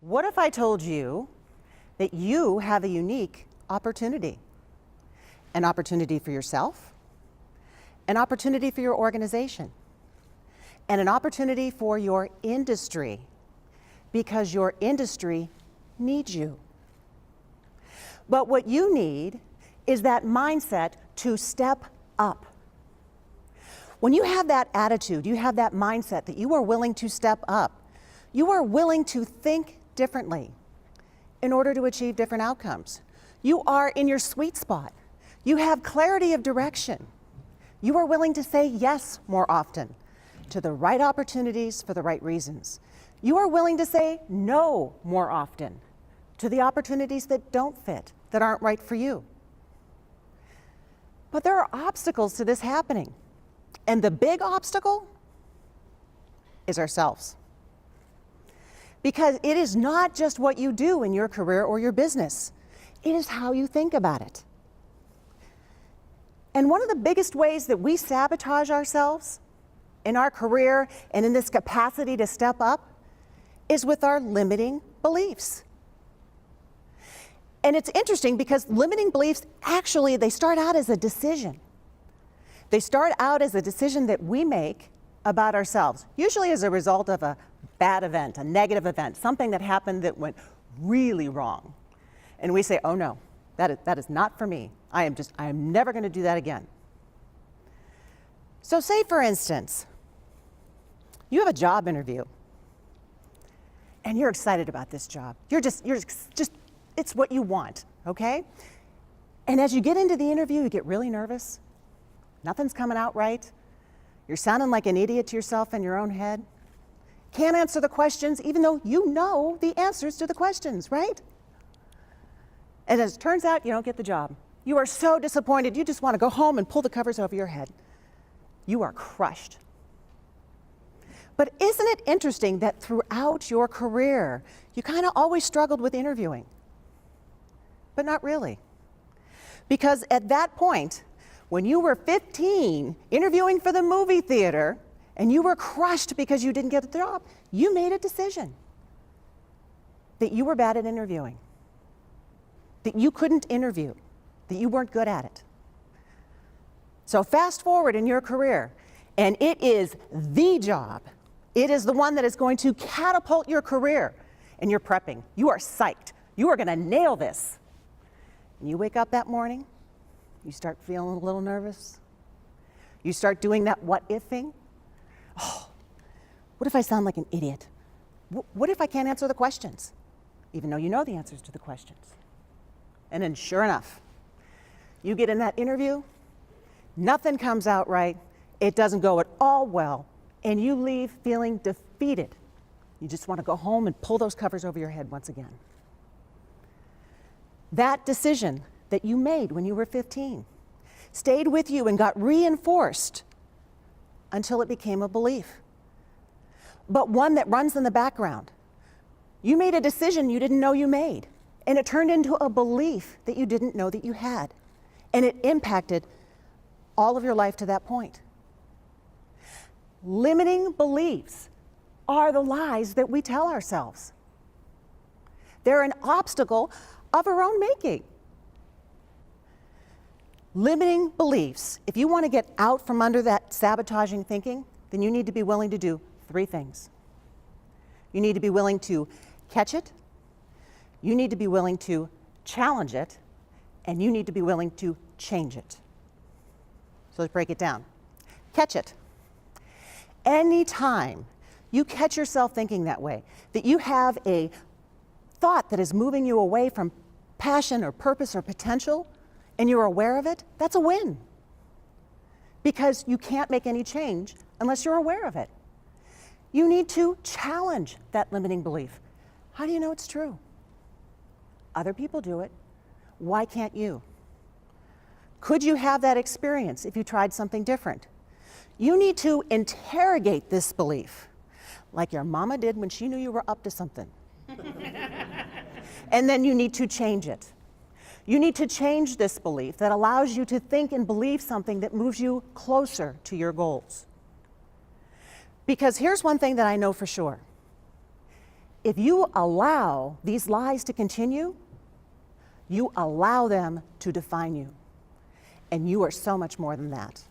What if I told you that you have a unique opportunity? An opportunity for yourself, an opportunity for your organization, and an opportunity for your industry, because your industry needs you. But what you need is that mindset to step up. When you have that attitude, you have that mindset that you are willing to step up, you are willing to think differently in order to achieve different outcomes. You are in your sweet spot. You have clarity of direction. You are willing to say yes more often to the right opportunities for the right reasons. You are willing to say no more often to the opportunities that don't fit, that aren't right for you. But there are obstacles to this happening. And the big obstacle is ourselves. Because it is not just what you do in your career or your business. It is how you think about it. And one of the biggest ways that we sabotage ourselves in our career and in this capacity to step up is with our limiting beliefs. And it's interesting because limiting beliefs, actually, they start out as a decision. They start out as a decision that we make about ourselves, usually as a result of a bad event, a negative event, something that happened that went really wrong. And we say, oh no, that is not for me. I am never going to do that again. So say, for instance, you have a job interview and you're excited about this job. You're just, it's what you want, okay? And as you get into the interview, you get really nervous. Nothing's coming out right. You're sounding like an idiot to yourself in your own head. Can't answer the questions, even though you know the answers to the questions, right? And as it turns out, you don't get the job. You are so disappointed, you just want to go home and pull the covers over your head. You are crushed. But isn't it interesting that throughout your career, you kind of always struggled with interviewing? But not really. Because at that point, when you were 15, interviewing for the movie theater, and you were crushed because you didn't get the job, you made a decision that you were bad at interviewing, that you couldn't interview, that you weren't good at it. So fast forward in your career, and it is the job. It is the one that is going to catapult your career, and you're prepping. You are psyched. You are going to nail this. And you wake up that morning, you start feeling a little nervous. You start doing that what-if-ing. Oh, what if I sound like an idiot? What if I can't answer the questions, even though you know the answers to the questions? And then sure enough, you get in that interview, nothing comes out right, it doesn't go at all well, and you leave feeling defeated. You just want to go home and pull those covers over your head once again. That decision that you made when you were 15 stayed with you and got reinforced until it became a belief, but one that runs in the background. You made a decision you didn't know you made, and it turned into a belief that you didn't know that you had, and it impacted all of your life to that point. Limiting beliefs are the lies that we tell ourselves. They're an obstacle of our own making. Limiting beliefs, if you want to get out from under that sabotaging thinking, then you need to be willing to do three things. You need to be willing to catch it, you need to be willing to challenge it, and you need to be willing to change it. So let's break it down. Catch it. Anytime you catch yourself thinking that way, that you have a thought that is moving you away from passion or purpose or potential, and you're aware of it, that's a win. Because you can't make any change unless you're aware of it. You need to challenge that limiting belief. How do you know it's true? Other people do it. Why can't you? Could you have that experience if you tried something different? You need to interrogate this belief, like your mama did when she knew you were up to something. And then you need to change it. You need to change this belief that allows you to think and believe something that moves you closer to your goals. Because here's one thing that I know for sure. If you allow these lies to continue, you allow them to define you. And you are so much more than that.